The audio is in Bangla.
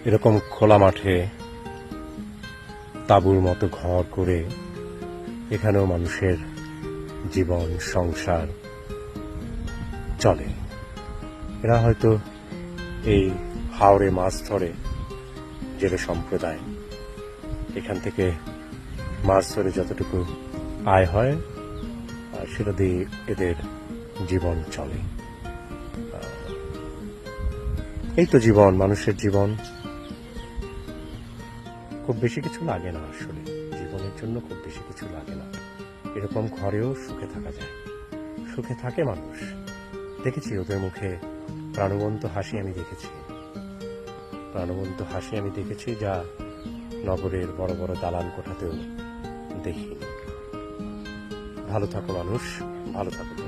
এরকম খোলা মাঠে তাঁবুর মতো ঘর করে এখানেও মানুষের জীবন সংসার চলে। এরা হয়তো এই হাওরে মাছ ধরে, জেলে সম্প্রদায় এখান থেকে মাছ ধরে যতটুকু আয় হয় সেটা দিয়ে এদের জীবন চলে। এই তো জীবন, মানুষের জীবন। খুব বেশি কিছু লাগে না, আসলে জীবনের জন্য খুব বেশি কিছু লাগে না। এরকম ঘরেও সুখে থাকা যায়, সুখে থাকে মানুষ। দেখেছি ওদের মুখে প্রাণবন্ত হাসি আমি দেখেছি, প্রাণবন্ত হাসি আমি দেখেছি যা নগরের বড় বড় দালান কোঠাতেও দেখিনি। ভালো থাকো মানুষ, ভালো থাকো।